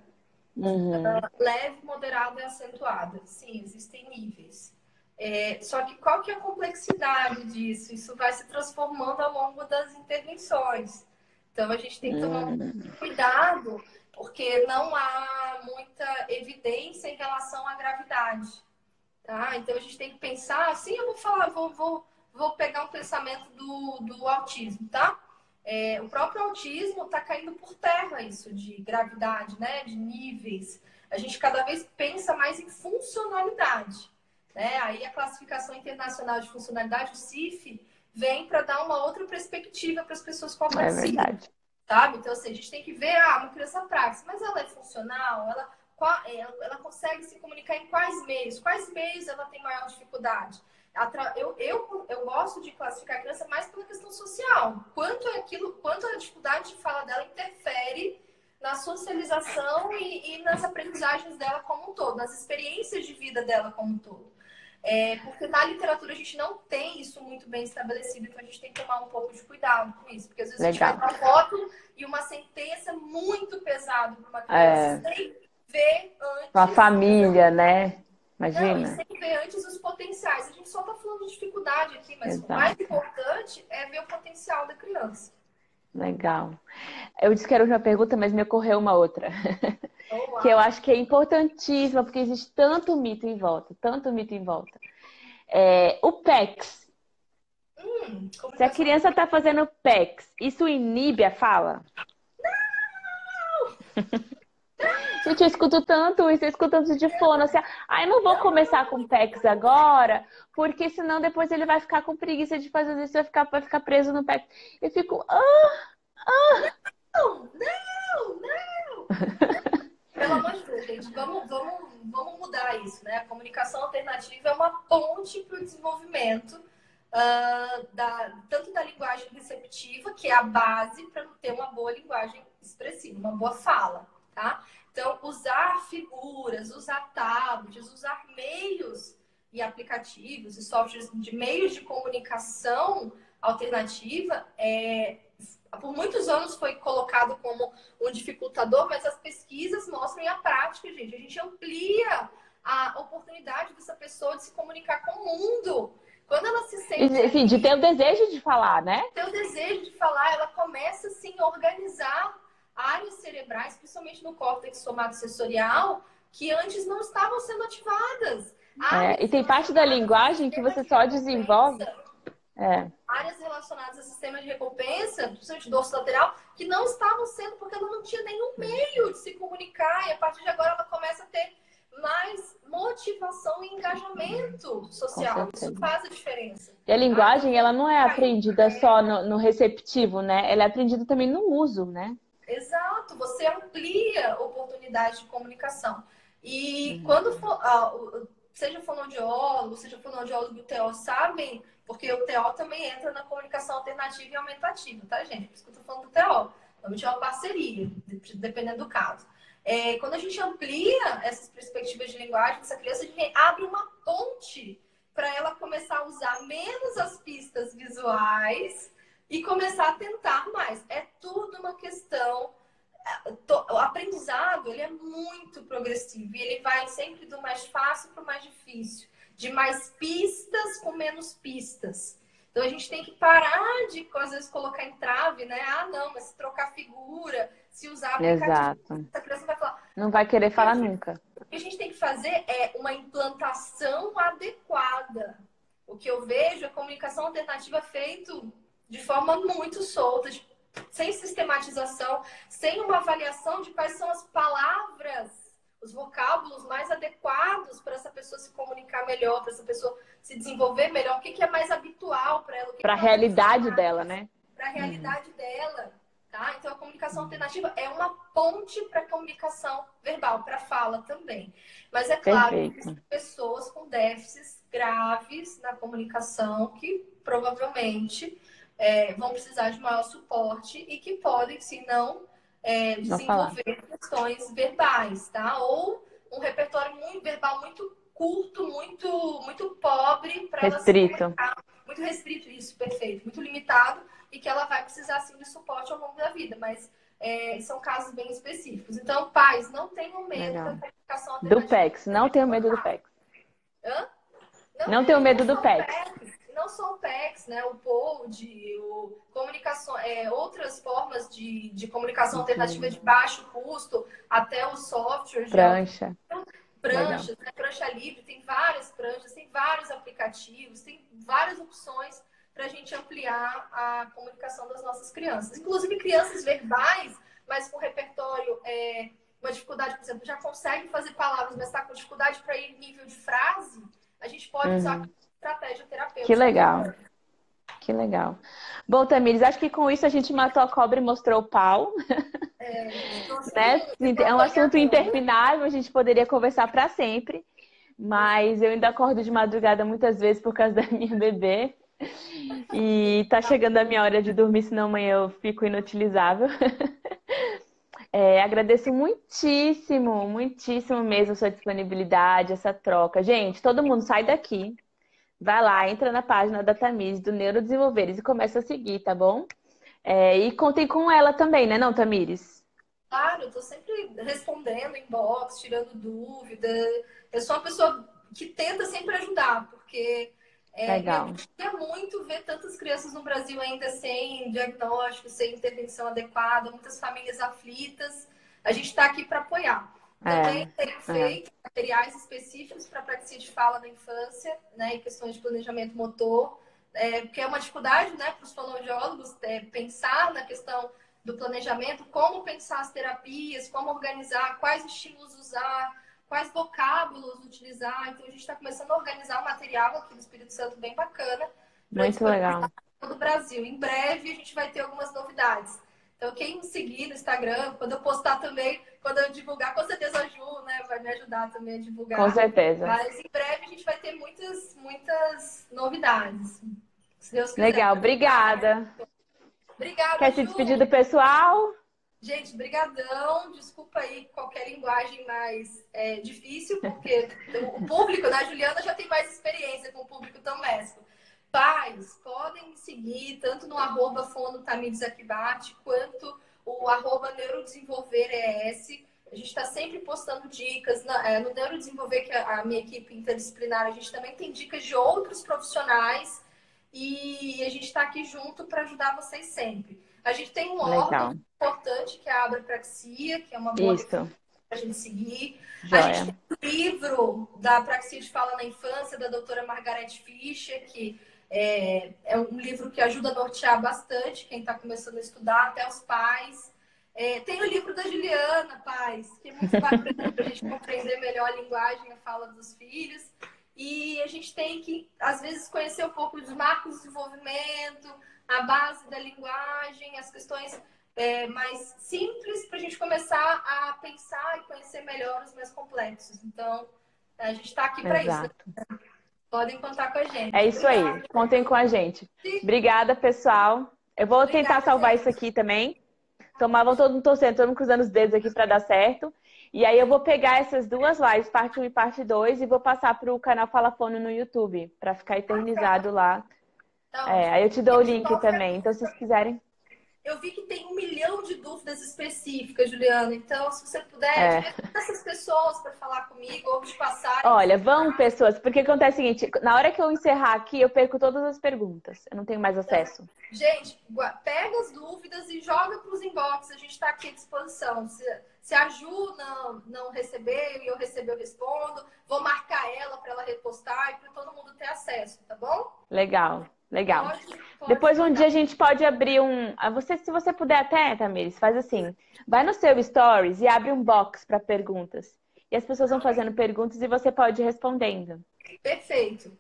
Uhum. leve, moderada e acentuada. Sim, existem níveis. Só que qual que é a complexidade disso? Isso vai se transformando ao longo das intervenções. Então a gente tem que tomar muito Hum, cuidado, porque não há muita evidência em relação à gravidade. tá? Então a gente tem que pensar, assim, eu vou falar, vou pegar um pensamento do autismo, tá? O próprio autismo está caindo por terra isso de gravidade, né? De níveis. A gente cada vez pensa mais em funcionalidade, né? Aí a classificação internacional de funcionalidade, o CIF, vem para dar uma outra perspectiva para as pessoas com É apraxia, verdade. sabe? Então, assim, a gente tem que ver, uma criança praxe, mas ela é funcional? Ela consegue se comunicar em quais meios? Quais meios ela tem maior dificuldade? Eu gosto de classificar a criança mais pela questão social. Quanto a dificuldade de fala dela interfere na socialização e nas aprendizagens dela como um todo, nas experiências de vida dela como um todo. Porque na literatura a gente não tem isso muito bem estabelecido, então a gente tem que tomar um pouco de cuidado com isso, porque às vezes Legal. a gente vai dar um voto e uma sentença muito pesada para uma criança sem ver antes. Com a família, né? Imagina. Não, e sem ver antes os potenciais. A gente só está falando de dificuldade aqui, mas Exato. o mais importante é ver o potencial da criança. Legal. Eu disse que era uma pergunta, mas me ocorreu uma outra. Olá. Que eu acho que é importantíssima, porque existe tanto mito em volta, tanto mito em volta. O PECS. Se a criança está fazendo PECS, isso inibe a fala? Gente, eu escuto tanto isso, eu escuto tanto de fono, assim, eu não vou começar com PECS agora, porque senão depois ele vai ficar com preguiça de fazer isso, vai ficar preso no PECS. Eu fico, Não! Pelo amor de Deus, gente, vamos mudar isso, né? A comunicação alternativa é uma ponte para o desenvolvimento tanto da linguagem receptiva, que é a base para ter uma boa linguagem expressiva, uma boa fala, tá? Então, usar figuras, usar tablets, usar meios e aplicativos e softwares de meios de comunicação alternativa por muitos anos foi colocado como um dificultador, mas as pesquisas mostram a prática, gente. A gente amplia a oportunidade dessa pessoa de se comunicar com o mundo. Quando ela se sente... Enfim, de ter o desejo de falar, né? Ter o desejo de falar, ela começa, assim, a organizar áreas cerebrais, principalmente no córtex somatosensorial, que antes não estavam sendo ativadas. E tem parte da linguagem que você só desenvolve... Áreas relacionadas ao sistema de recompensa, principalmente dorso lateral, que não estavam sendo, porque ela não tinha nenhum meio de se comunicar, e a partir de agora ela começa a ter mais motivação e engajamento social. Isso faz a diferença. E a linguagem, ela não é aprendida só no receptivo, né? Ela é aprendida também no uso, né? Exato, você amplia oportunidades de comunicação. E quando for, seja fonoaudiólogo, do TO, sabem, porque o TO também entra na comunicação alternativa e aumentativa, tá, gente? Por isso que eu tô falando do TO. Normalmente é uma parceria, dependendo do caso. Quando a gente amplia essas perspectivas de linguagem, essa criança, a gente abre uma ponte para ela começar a usar menos as pistas visuais e começar a tentar mais. É tudo uma questão... O aprendizado, ele é muito progressivo e ele vai sempre do mais fácil para o mais difícil, de mais pistas com menos pistas. Então a gente tem que parar de, às vezes, colocar entrave, né? Não, mas se trocar figura, se usar aplicativo, Exato. essa criança vai falar. Não vai querer falar nunca. O que a gente tem que fazer é uma implantação adequada. O que eu vejo é comunicação alternativa feito de forma muito solta, sem sistematização, sem uma avaliação de quais são as palavras, os vocábulos mais adequados para essa pessoa se comunicar melhor, para essa pessoa se desenvolver melhor, o que é mais habitual para ela. Para a realidade dela, né? Para a realidade dela, tá? Então, a comunicação alternativa é uma ponte para a comunicação verbal, para a fala também. Mas é claro que existem pessoas com déficits graves na comunicação que provavelmente... vão precisar de maior suporte e que podem, se não, desenvolver questões verbais, tá? Ou um repertório verbal muito curto, muito pobre para ela se comunicar. Muito restrito, isso, perfeito. Muito limitado e que ela vai precisar, sim, de suporte ao longo da vida. Mas são casos bem específicos. Então, pais, não tenham medo da comunicação alternativa. Do PECS, não tenham medo do PECS. Hã? Não tenho medo do PECS. Não só o PECS, né? O POD, comunicação, outras formas de comunicação alternativa de baixo custo, até os softwares. Prancha. Legal. pranchas, né? Prancha livre, tem várias pranchas, tem vários aplicativos, tem várias opções para a gente ampliar a comunicação das nossas crianças. Inclusive crianças verbais, mas com repertório, uma dificuldade, por exemplo, já consegue fazer palavras, mas está com dificuldade para ir nível de frase, a gente pode usar Uhum. estratégia Que terapêutica legal. também. Que legal. Bom, Tamires, acho que com isso a gente matou a cobra e mostrou o pau, Trouxe né? um É um assunto apanhador, né? interminável, a gente poderia conversar para sempre, mas eu ainda acordo de madrugada muitas vezes por causa da minha bebê. E tá chegando a minha hora de dormir, senão amanhã eu fico inutilizável. Agradeço muitíssimo, muitíssimo mesmo a sua disponibilidade, essa troca. Gente, todo mundo sai daqui, vai lá, entra na página da Tamires, do Neurodesenvolveres, e começa a seguir, tá bom? E contem com ela também, né, não, Tamires? Claro, eu tô sempre respondendo inbox, tirando dúvida. Eu sou uma pessoa que tenta sempre ajudar, porque me Legal. angustia muito ver tantas crianças no Brasil ainda sem diagnóstico, sem intervenção adequada, muitas famílias aflitas. A gente está aqui para apoiar. Também É, tenho é. feito materiais específicos para praxia de fala na infância, né, e questões de planejamento motor, porque é uma dificuldade, né, para os fonoaudiólogos pensar na questão do planejamento, como pensar as terapias, como organizar, quais estímulos usar, quais vocábulos utilizar. Então, a gente está começando a organizar um material aqui no Espírito Santo bem bacana para Muito legal. disponibilizar para todo o Brasil. Em breve, a gente vai ter algumas novidades. Então, quem me seguir no Instagram, quando eu postar também, quando eu divulgar, com certeza a Ju, né, vai me ajudar também a Com divulgar. certeza. Mas em breve a gente vai ter muitas, muitas novidades, se Deus quiser. Legal, obrigada. Obrigada, Quer se Ju. despedir do pessoal? Gente, brigadão. Desculpa aí qualquer linguagem mais difícil, porque o público, né? A Juliana já tem mais experiência com o público doméstico. Pais, podem me seguir tanto no @fono Tamires Akibate, quanto o @neurodesenvolveres. A gente está sempre postando dicas. No Neurodesenvolver, que é a minha equipe interdisciplinar, a gente também tem dicas de outros profissionais e a gente está aqui junto para ajudar vocês sempre. A gente tem um órgão Legal. importante, que é a Abrapraxia, que é uma boa Isso, referência para a gente seguir. A gente tem joia. um livro da Praxia de Fala na Infância, da doutora Margaret Fischer, que é um livro que ajuda a nortear bastante quem está começando a estudar, até os pais. Tem o livro da Juliana, pais, que é muito bacana para a gente compreender melhor a linguagem e a fala dos filhos. E a gente tem que, às vezes, conhecer um pouco dos marcos de desenvolvimento, a base da linguagem, as questões mais simples para a gente começar a pensar e conhecer melhor os mais complexos. Então, a gente está aqui para isso. Exato. Podem contar com a É gente. isso aí. Obrigada. Contem com a gente. Obrigada, pessoal. Eu vou tentar Obrigada, salvar isso gente. aqui também. Tomavam todo mundo torcendo, todo mundo cruzando os dedos aqui para dar certo. E aí eu vou pegar essas duas lives, parte 1 e parte 2, e vou passar para o canal Fala Fono no YouTube, para ficar eternizado lá. Tá ótimo. Aí eu te dou o Gente, link qualquer também. Então, se vocês quiserem. Eu vi que tem 1 milhão de dúvidas específicas, Juliana. Então, se você puder, É. direciona essas pessoas para falar comigo ou te passarem. Olha, vão, pessoas, porque acontece o seguinte: na hora que eu encerrar aqui, eu perco todas as perguntas. Eu não tenho mais acesso. Gente, pega as dúvidas e joga para os inbox. A gente está aqui à disposição. Se a Ju não recebeu e eu receber, eu respondo. Vou marcar ela para ela repostar e para todo mundo ter acesso, tá bom? Legal, legal. Pode Depois um mandar. dia a gente pode abrir se você puder até, Tamires, faz assim. Vai no seu Stories e abre um box para perguntas. E as pessoas vão fazendo perguntas e você pode ir respondendo. Perfeito.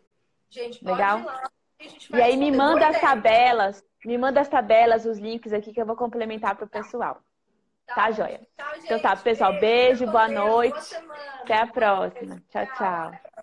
Gente, pode Legal? ir lá e a gente E vai aí me responder. Boa manda as ideia. tabelas, os links aqui que eu vou complementar para o pessoal. Tá, ótimo. joia? Tchau, Então tá, gente. pessoal, Beijo. Fica beijo, com boa Deus. Boa noite. semana. Até a Beijo. próxima. Tchau, Tchau. tchau.